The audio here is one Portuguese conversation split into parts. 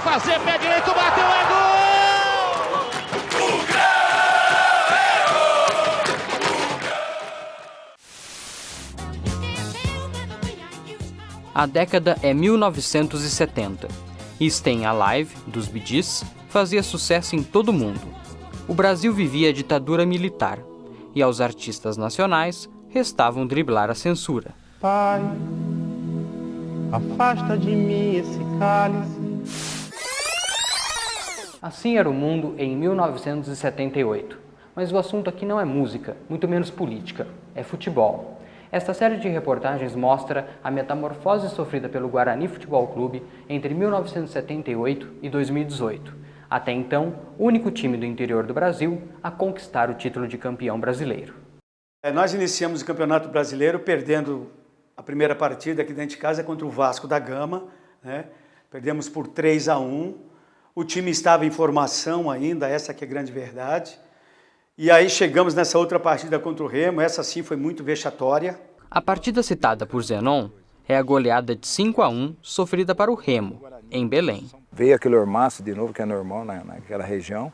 fazer, pé direito, bateu, é gol! A década é 1970. Staying Alive, dos Bee Gees, fazia sucesso em todo o mundo. O Brasil vivia a ditadura militar, e aos artistas nacionais restavam driblar a censura. Pai, afasta de mim esse cálice. Assim era o mundo em 1978. Mas o assunto aqui não é música, muito menos política, é futebol. Esta série de reportagens mostra a metamorfose sofrida pelo Guarani Futebol Clube entre 1978 e 2018. Até então, o único time do interior do Brasil a conquistar o título de campeão brasileiro. Nós iniciamos o Campeonato Brasileiro perdendo a primeira partida aqui dentro de casa contra o Vasco da Gama, né? Perdemos por 3-1. O time estava em formação ainda, essa que é a grande verdade. E aí chegamos nessa outra partida contra o Remo, essa sim foi muito vexatória. A partida citada por Zenon é a goleada de 5-1 sofrida para o Remo, em Belém. Veio aquele ormaço de novo, que é normal naquela região,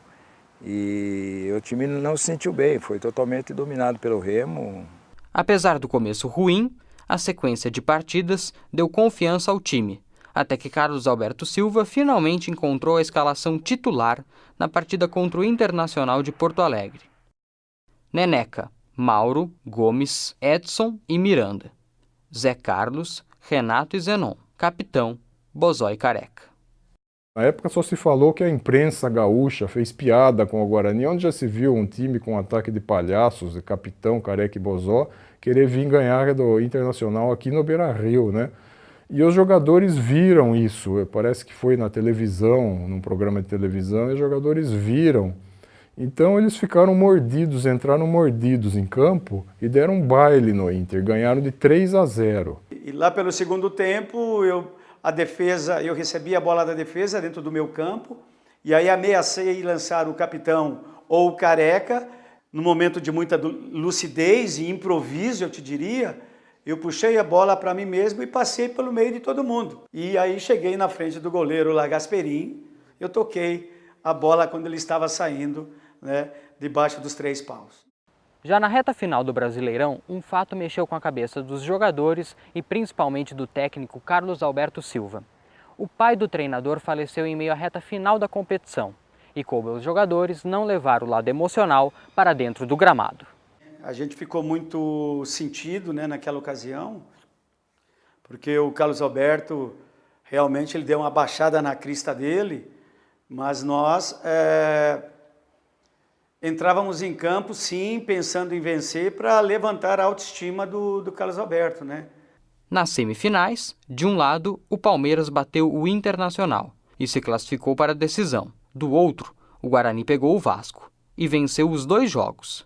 e o time não se sentiu bem, foi totalmente dominado pelo Remo. Apesar do começo ruim, a sequência de partidas deu confiança ao time, até que Carlos Alberto Silva finalmente encontrou a escalação titular na partida contra o Internacional de Porto Alegre. Neneca, Mauro, Gomes, Edson e Miranda. Zé Carlos, Renato e Zenon. Capitão, Bozói Careca. Na época só se falou que a imprensa gaúcha fez piada com o Guarani, onde já se viu um time com ataque de palhaços, de Capitão, Careca e Bozó, querer vir ganhar do Internacional aqui no Beira-Rio, né? E os jogadores viram isso, parece que foi na televisão, num programa de televisão, e os jogadores viram. Então eles ficaram mordidos, entraram mordidos em campo e deram um baile no Inter, ganharam de 3-0. E lá pelo segundo tempo, eu recebi a bola da defesa dentro do meu campo, e aí ameacei lançar o Capitão ou o Careca, no momento de muita lucidez e improviso, eu te diria, eu puxei a bola para mim mesmo e passei pelo meio de todo mundo. E aí cheguei na frente do goleiro lá, Gasperim, eu toquei a bola quando ele estava saindo, né, debaixo dos 3 paus. Já na reta final do Brasileirão, um fato mexeu com a cabeça dos jogadores e principalmente do técnico Carlos Alberto Silva. O pai do treinador faleceu em meio à reta final da competição e coube aos jogadores não levar o lado emocional para dentro do gramado. A gente ficou muito sentido, né, naquela ocasião, porque o Carlos Alberto realmente ele deu uma baixada na crista dele, mas nós entrávamos em campo, sim, pensando em vencer para levantar a autoestima do Carlos Alberto, né? Nas semifinais, de um lado, o Palmeiras bateu o Internacional e se classificou para a decisão. Do outro, o Guarani pegou o Vasco e venceu os 2 jogos.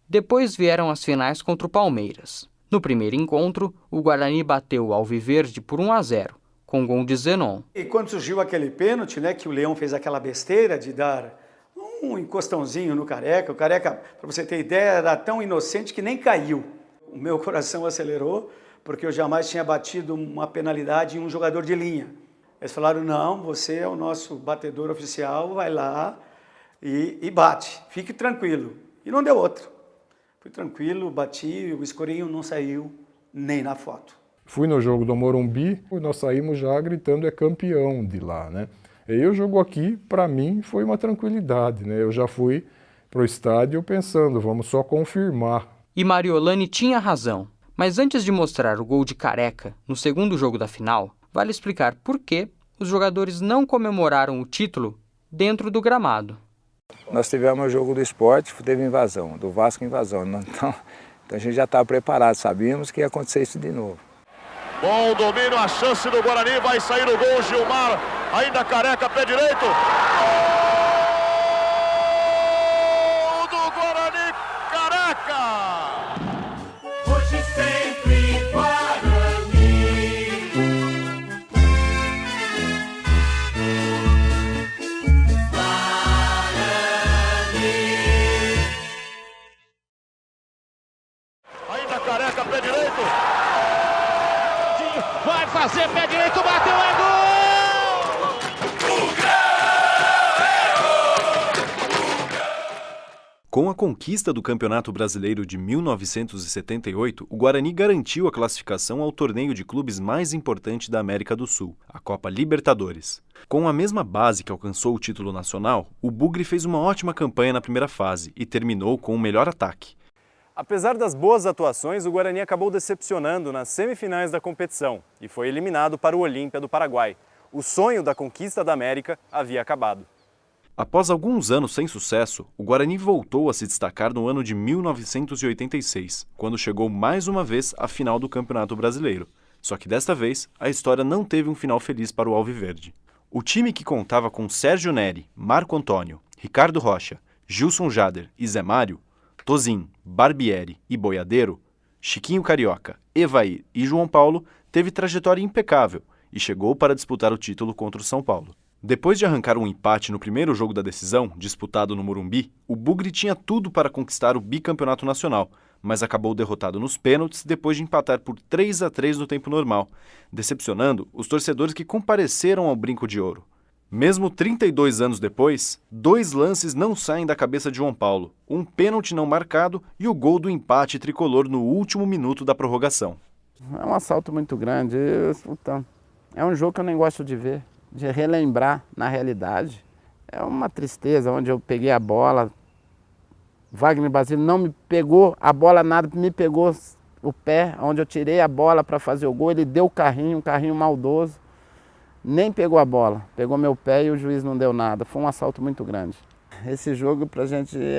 Depois vieram as finais contra o Palmeiras. No primeiro encontro, o Guarani bateu o Alviverde por 1-0, com gol de Zenon. E quando surgiu aquele pênalti, né, que o Leão fez aquela besteira de dar um encostãozinho no Careca, o Careca, para você ter ideia, era tão inocente que nem caiu. O meu coração acelerou, porque eu jamais tinha batido uma penalidade em um jogador de linha. Eles falaram, não, você é o nosso batedor oficial, vai lá e bate, fique tranquilo. E não deu outro. Fui tranquilo, bati, o escurinho não saiu nem na foto. Fui no jogo do Morumbi e nós saímos já gritando é campeão de lá, né? E o jogo aqui, para mim, foi uma tranquilidade, né? Eu já fui pro estádio pensando, vamos só confirmar. E Mariolane tinha razão, mas antes de mostrar o gol de Careca no segundo jogo da final, vale explicar por que os jogadores não comemoraram o título dentro do gramado. Nós tivemos o jogo do Sport, teve invasão, do Vasco invasão, então a gente já estava preparado, sabíamos que ia acontecer isso de novo. Bom domínio, a chance do Guarani, vai sair o gol, Gilmar, ainda Careca, pé direito. Gol do Guarani, Careca! Hoje sempre Guarani. Guarani. Ainda Careca, pé direito. Vai fazer pé direito, bateu, é gol! Com a conquista do Campeonato Brasileiro de 1978, o Guarani garantiu a classificação ao torneio de clubes mais importante da América do Sul, a Copa Libertadores. Com a mesma base que alcançou o título nacional, o Bugre fez uma ótima campanha na primeira fase e terminou com o melhor ataque. Apesar das boas atuações, o Guarani acabou decepcionando nas semifinais da competição e foi eliminado para o Olímpia do Paraguai. O sonho da conquista da América havia acabado. Após alguns anos sem sucesso, o Guarani voltou a se destacar no ano de 1986, quando chegou mais uma vez à final do Campeonato Brasileiro. Só que desta vez, a história não teve um final feliz para o Alviverde. O time que contava com Sérgio Neri, Marco Antônio, Ricardo Rocha, Gilson Jader e Zé Mário, Tozin, Barbieri e Boiadeiro, Chiquinho Carioca, Evair e João Paulo, teve trajetória impecável e chegou para disputar o título contra o São Paulo. Depois de arrancar um empate no primeiro jogo da decisão, disputado no Morumbi, o Bugre tinha tudo para conquistar o bicampeonato nacional, mas acabou derrotado nos pênaltis depois de empatar por 3-3 no tempo normal, decepcionando os torcedores que compareceram ao Brinco de Ouro. Mesmo 32 anos depois, 2 lances não saem da cabeça de João Paulo, um pênalti não marcado e o gol do empate tricolor no último minuto da prorrogação. É um assalto muito grande. É um jogo que eu nem gosto de ver, de relembrar na realidade. É uma tristeza, onde eu peguei a bola, Wagner Basílio não me pegou, a bola nada, me pegou o pé, onde eu tirei a bola para fazer o gol, ele deu o carrinho, um carrinho maldoso, nem pegou a bola, pegou meu pé e o juiz não deu nada. Foi um assalto muito grande. Esse jogo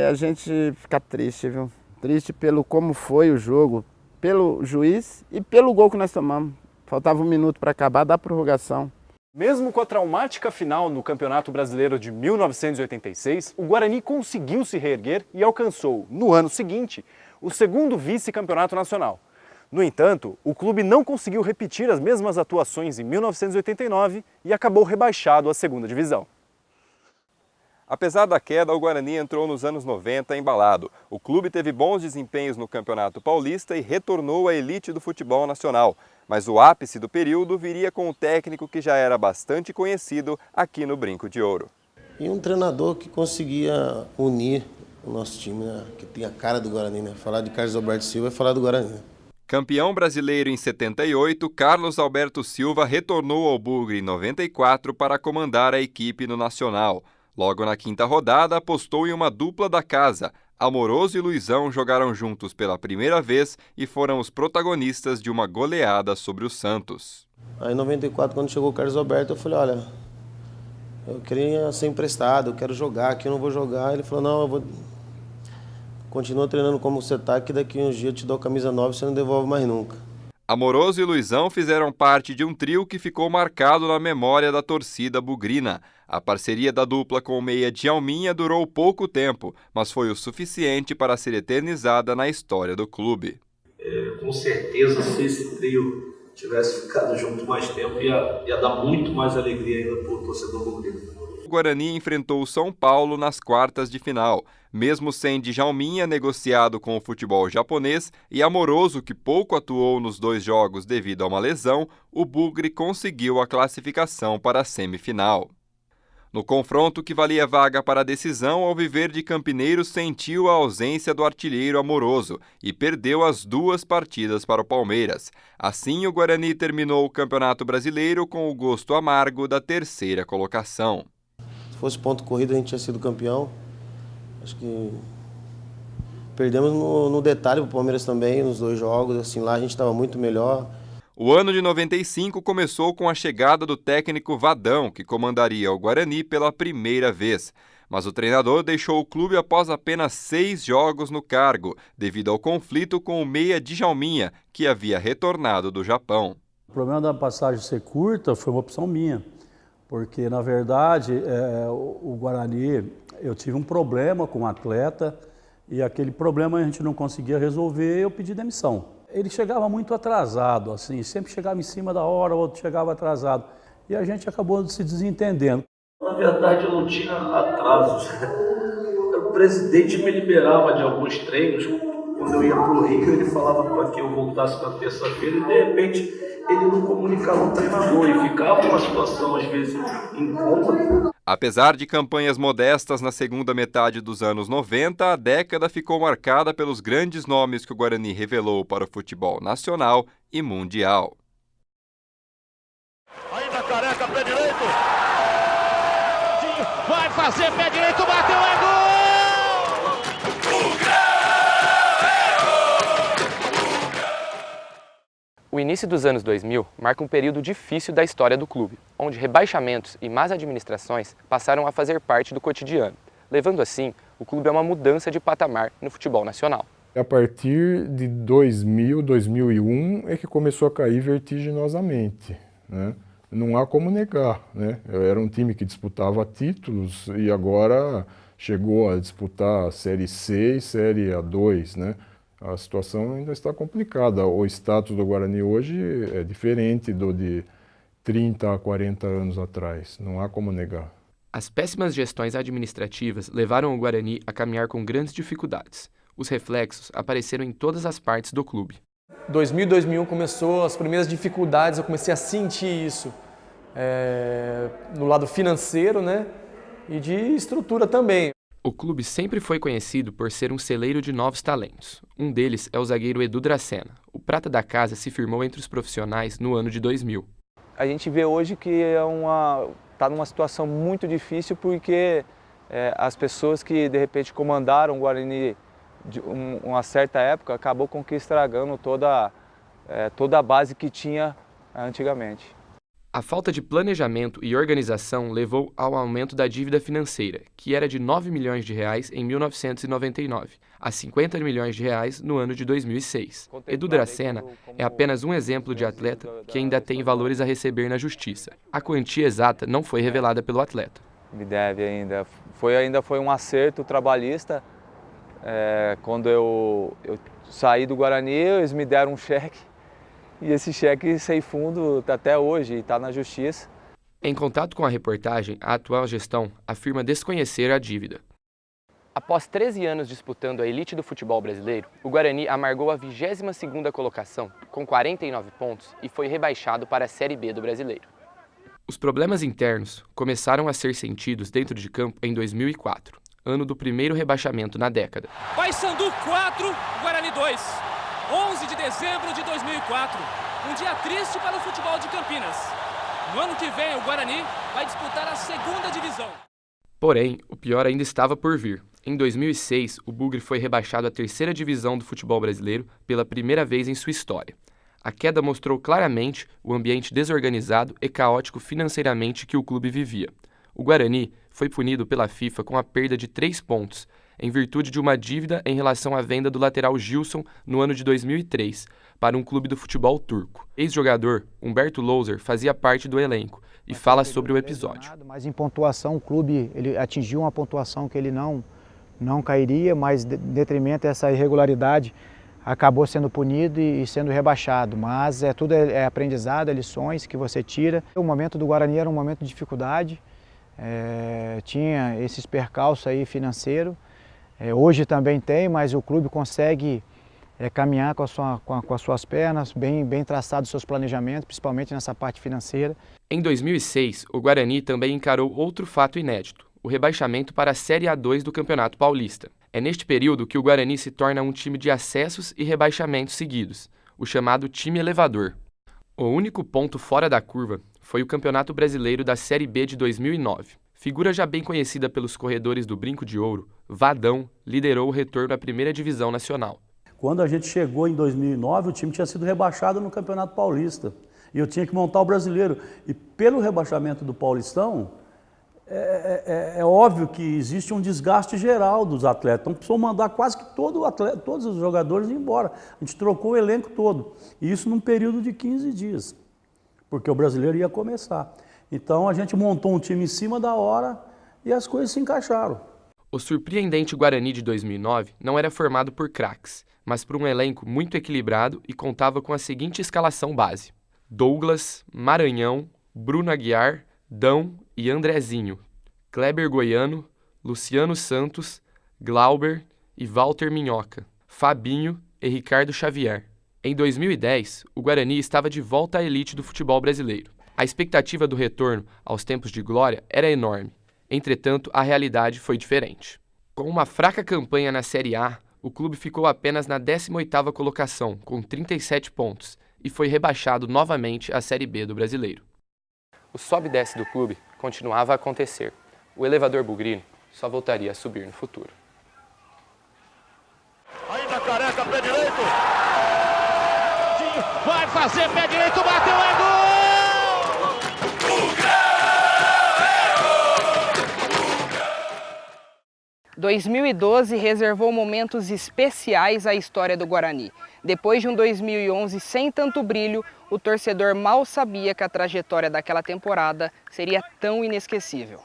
a gente fica triste, viu? Triste pelo como foi o jogo, pelo juiz e pelo gol que nós tomamos. Faltava 1 minuto para acabar da prorrogação. Mesmo com a traumática final no Campeonato Brasileiro de 1986, o Guarani conseguiu se reerguer e alcançou, no ano seguinte, o 2º vice-campeonato nacional. No entanto, o clube não conseguiu repetir as mesmas atuações em 1989 e acabou rebaixado à 2ª divisão. Apesar da queda, o Guarani entrou nos anos 90 embalado. O clube teve bons desempenhos no Campeonato Paulista e retornou à elite do futebol nacional. Mas o ápice do período viria com o técnico que já era bastante conhecido aqui no Brinco de Ouro. E um treinador que conseguia unir o nosso time, né? Que tem a cara do Guarani, né? Falar de Carlos Alberto Silva é falar do Guarani. Campeão brasileiro em 78, Carlos Alberto Silva retornou ao Bugre em 94 para comandar a equipe no Nacional. Logo na 5ª rodada, apostou em uma dupla da casa. Amoroso e Luizão jogaram juntos pela primeira vez e foram os protagonistas de uma goleada sobre o Santos. Aí em 94, quando chegou o Carlos Alberto, eu falei, olha, eu queria ser emprestado, eu quero jogar, aqui eu não vou jogar. Ele falou, não, eu vou... Continua treinando como você está, que daqui uns dias eu te dou a camisa 9 e você não devolve mais nunca. Amoroso e Luizão fizeram parte de um trio que ficou marcado na memória da torcida bugrina. A parceria da dupla com o meia Djalminha durou pouco tempo, mas foi o suficiente para ser eternizada na história do clube. Com certeza, se esse trio tivesse ficado junto mais tempo, ia dar muito mais alegria ainda para o torcedor bugrino. O Guarani enfrentou o São Paulo nas quartas de final. Mesmo sem Djalminha negociado com o futebol japonês e Amoroso, que pouco atuou nos 2 jogos devido a uma lesão, o Bugre conseguiu a classificação para a semifinal. No confronto que valia vaga para a decisão, o Alviverde Campineiro sentiu a ausência do artilheiro Amoroso e perdeu as 2 partidas para o Palmeiras. Assim, o Guarani terminou o Campeonato Brasileiro com o gosto amargo da 3ª colocação. Se fosse ponto corrido, a gente tinha sido campeão. Acho que perdemos no detalhe para o Palmeiras também, nos 2 jogos. Assim, lá a gente estava muito melhor. O ano de 95 começou com a chegada do técnico Vadão, que comandaria o Guarani pela primeira vez. Mas o treinador deixou o clube após apenas 6 jogos no cargo, devido ao conflito com o meia Djalminha, que havia retornado do Japão. O problema da passagem ser curta foi uma opção minha, porque, na verdade, o Guarani, eu tive um problema com o atleta e aquele problema a gente não conseguia resolver e eu pedi demissão. Ele chegava muito atrasado, assim, sempre chegava em cima da hora, o outro chegava atrasado. E a gente acabou se desentendendo. Na verdade, eu não tinha atrasos. O presidente me liberava de alguns treinos. Quando eu ia para o Rio, ele falava para que eu voltasse na terça-feira e, de repente, ele não comunicava o treinador e ficava uma situação, às vezes, incômoda. Apesar de campanhas modestas na segunda metade dos anos 90, a década ficou marcada pelos grandes nomes que o Guarani revelou para o futebol nacional e mundial. Ainda Careca, pé direito. Vai fazer pé direito, bateu, é gol! O início dos anos 2000 marca um período difícil da história do clube, onde rebaixamentos e más administrações passaram a fazer parte do cotidiano, levando assim o clube a uma mudança de patamar no futebol nacional. A partir de 2000, 2001 é que começou a cair vertiginosamente, né? Não há como negar, né? Era um time que disputava títulos e agora chegou a disputar a Série C e Série A2, né? A situação ainda está complicada. O status do Guarani hoje é diferente do de 30 a 40 anos atrás, não há como negar. As péssimas gestões administrativas levaram o Guarani a caminhar com grandes dificuldades. Os reflexos apareceram em todas as partes do clube. 2000 e 2001 começou as primeiras dificuldades, eu comecei a sentir isso no lado financeiro, né? E de estrutura também. O clube sempre foi conhecido por ser um celeiro de novos talentos. Um deles é o zagueiro Edu Dracena. O prata da casa se firmou entre os profissionais no ano de 2000. A gente vê hoje que está numa situação muito difícil porque as pessoas que de repente comandaram o Guarani de uma certa época acabou com que estragando toda a base que tinha antigamente. A falta de planejamento e organização levou ao aumento da dívida financeira, que era de R$ 9 milhões em 1999, a R$ 50 milhões no ano de 2006. Edu Dracena é apenas um exemplo de atleta que ainda tem valores a receber na justiça. A quantia exata não foi revelada pelo atleta. Me deve ainda. Foi um acerto trabalhista. Quando eu saí do Guarani, eles me deram um cheque. E esse cheque sem fundo está até hoje e está na justiça. Em contato com a reportagem, a atual gestão afirma desconhecer a dívida. Após 13 anos disputando a elite do futebol brasileiro, o Guarani amargou a 22ª colocação, com 49 pontos, e foi rebaixado para a Série B do Brasileiro. Os problemas internos começaram a ser sentidos dentro de campo em 2004, ano do primeiro rebaixamento na década. Paysandu 4, Guarani 2. 11 de dezembro de 2004, um dia triste para o futebol de Campinas. No ano que vem, o Guarani vai disputar a 2ª divisão. Porém, o pior ainda estava por vir. Em 2006, o Bugre foi rebaixado à 3ª divisão do futebol brasileiro pela primeira vez em sua história. A queda mostrou claramente o ambiente desorganizado e caótico financeiramente que o clube vivia. O Guarani foi punido pela FIFA com a perda de 3 pontos, em virtude de uma dívida em relação à venda do lateral Gilson no ano de 2003, para um clube do futebol turco. Ex-jogador Humberto Louser fazia parte do elenco e fala sobre o episódio. Mas em pontuação, o clube ele atingiu uma pontuação que ele não cairia, mas em detrimento dessa irregularidade, acabou sendo punido e sendo rebaixado. Mas tudo é aprendizado, é lições que você tira. O momento do Guarani era um momento de dificuldade, tinha esses percalços aí financeiros. Hoje também tem, mas o clube consegue caminhar com as suas pernas, bem traçados os seus planejamentos, principalmente nessa parte financeira. Em 2006, o Guarani também encarou outro fato inédito, o rebaixamento para a Série A2 do Campeonato Paulista. É neste período que o Guarani se torna um time de acessos e rebaixamentos seguidos, o chamado time elevador. O único ponto fora da curva foi o Campeonato Brasileiro da Série B de 2009. Figura já bem conhecida pelos corredores do Brinco de Ouro, Vadão liderou o retorno à 1ª divisão nacional. Quando a gente chegou em 2009, o time tinha sido rebaixado no Campeonato Paulista. E eu tinha que montar o brasileiro. E pelo rebaixamento do Paulistão, é óbvio que existe um desgaste geral dos atletas. Então precisou mandar quase que todos os jogadores embora. A gente trocou o elenco todo. E isso num período de 15 dias, porque o brasileiro ia começar. Então a gente montou um time em cima da hora e as coisas se encaixaram. O surpreendente Guarani de 2009 não era formado por craques, mas por um elenco muito equilibrado e contava com a seguinte escalação base: Douglas, Maranhão, Bruno Aguiar, Dão e Andrezinho, Kleber Goiano, Luciano Santos, Glauber e Walter Minhoca, Fabinho e Ricardo Xavier. Em 2010, o Guarani estava de volta à elite do futebol brasileiro. A expectativa do retorno aos tempos de glória era enorme. Entretanto, a realidade foi diferente. Com uma fraca campanha na Série A, o clube ficou apenas na 18ª colocação, com 37 pontos, e foi rebaixado novamente à Série B do Brasileiro. O sobe e desce do clube continuava a acontecer. O elevador bugrino só voltaria a subir no futuro. Ainda Careca, pé direito. Vai fazer pé direito, bateu, é gol! 2012 reservou momentos especiais à história do Guarani. Depois de um 2011 sem tanto brilho, o torcedor mal sabia que a trajetória daquela temporada seria tão inesquecível.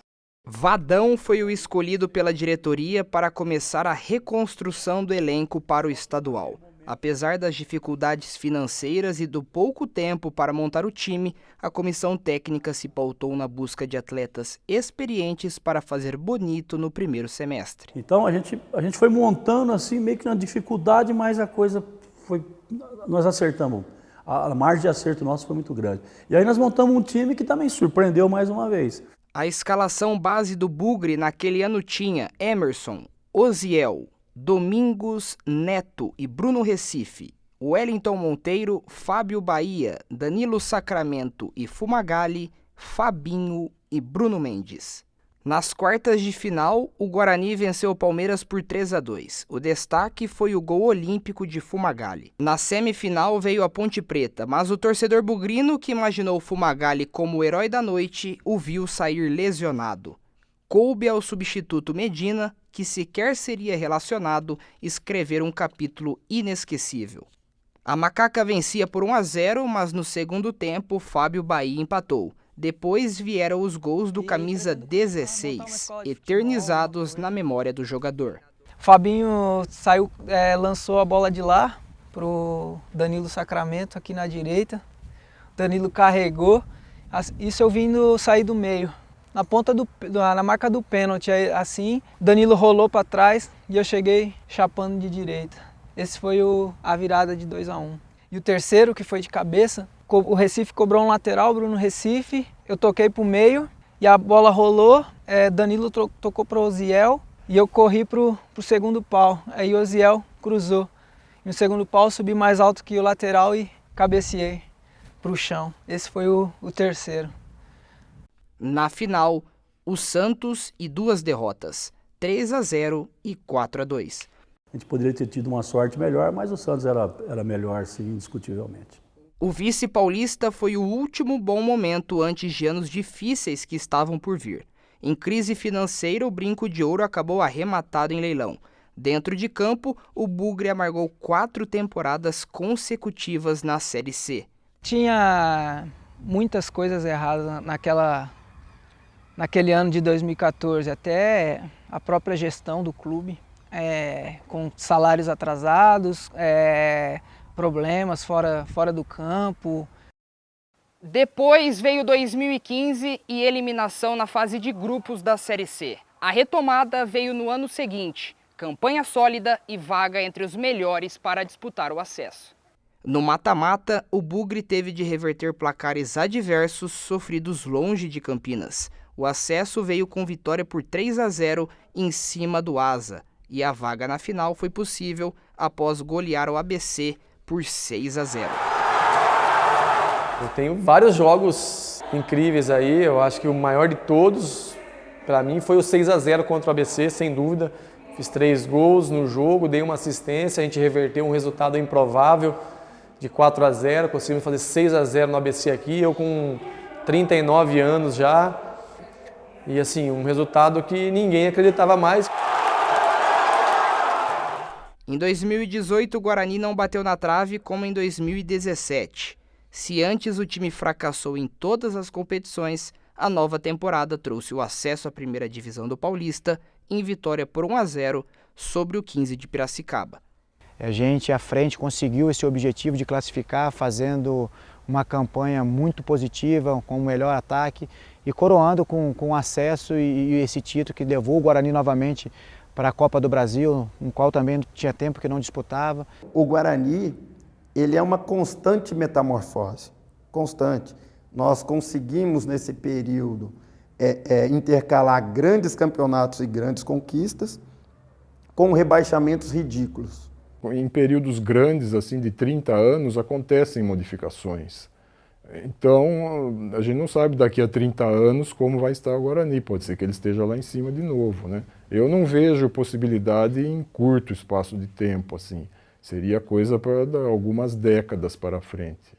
Vadão foi o escolhido pela diretoria para começar a reconstrução do elenco para o estadual. Apesar das dificuldades financeiras e do pouco tempo para montar o time, a comissão técnica se pautou na busca de atletas experientes para fazer bonito no primeiro semestre. Então a gente foi montando assim, meio que na dificuldade, mas a coisa foi... Nós acertamos. A margem de acerto nosso foi muito grande. E aí nós montamos um time que também surpreendeu mais uma vez. A escalação base do Bugre naquele ano tinha Emerson, Osiel, Domingos, Neto e Bruno Recife, Wellington Monteiro, Fábio Bahia, Danilo Sacramento e Fumagalli, Fabinho e Bruno Mendes. Nas quartas de final, o Guarani venceu o Palmeiras por 3-2. O destaque foi o gol olímpico de Fumagalli. Na semifinal veio a Ponte Preta, mas o torcedor bugrino, que imaginou Fumagalli como o herói da noite, o viu sair lesionado. Coube ao substituto Medina, que sequer seria relacionado, escrever um capítulo inesquecível. A Macaca vencia por 1-0, mas no segundo tempo Fábio Bahia empatou. Depois vieram os gols do camisa 16, eternizados na memória do jogador. Fabinho lançou a bola de lá pro Danilo Sacramento aqui na direita. Danilo carregou, isso eu sair do meio. Na marca do pênalti, assim, Danilo rolou para trás e eu cheguei chapando de direita. Esse foi a virada de 2-1. E o terceiro, que foi de cabeça, o Recife cobrou um lateral, Bruno Recife, eu toquei para o meio e a bola rolou, Danilo tocou para o Osiel e eu corri para o segundo pau. Aí o Osiel cruzou. No segundo pau subi mais alto que o lateral e cabeceei para o chão. Esse foi o terceiro. Na final, o Santos e 2 derrotas, 3-0 e 4-2. A gente poderia ter tido uma sorte melhor, mas o Santos era melhor, sim, indiscutivelmente. O vice paulista foi o último bom momento antes de anos difíceis que estavam por vir. Em crise financeira, o Brinco de Ouro acabou arrematado em leilão. Dentro de campo, o Bugre amargou 4 temporadas consecutivas na Série C. Tinha muitas coisas erradas naquele ano de 2014, até a própria gestão do clube, com salários atrasados, problemas fora do campo. Depois veio 2015 e eliminação na fase de grupos da Série C. A retomada veio no ano seguinte, campanha sólida e vaga entre os melhores para disputar o acesso. No mata-mata, o Bugre teve de reverter placares adversos sofridos longe de Campinas. O acesso veio com vitória por 3-0 em cima do Asa, e a vaga na final foi possível após golear o ABC por 6-0. Eu tenho vários jogos incríveis aí, eu acho que o maior de todos, para mim, foi o 6-0 contra o ABC, sem dúvida. Fiz 3 gols no jogo, dei uma assistência, a gente reverteu um resultado improvável de 4-0, conseguimos fazer 6-0 no ABC aqui, eu com 39 anos já. E assim, um resultado que ninguém acreditava mais. Em 2018, o Guarani não bateu na trave como em 2017. Se antes o time fracassou em todas as competições, a nova temporada trouxe o acesso à primeira divisão do Paulista em vitória por 1-0 sobre o 15 de Piracicaba. A gente, à frente, conseguiu esse objetivo de classificar, fazendo uma campanha muito positiva, com o melhor ataque e coroando com acesso e esse título que levou o Guarani novamente para a Copa do Brasil, um qual também tinha tempo que não disputava. O Guarani, ele é uma constante metamorfose, constante. Nós conseguimos nesse período intercalar grandes campeonatos e grandes conquistas com rebaixamentos ridículos. Em períodos grandes, assim, de 30 anos, acontecem modificações. Então, a gente não sabe daqui a 30 anos como vai estar o Guarani. Pode ser que ele esteja lá em cima de novo, né? Eu não vejo possibilidade em curto espaço de tempo, assim. Seria coisa para algumas décadas para frente.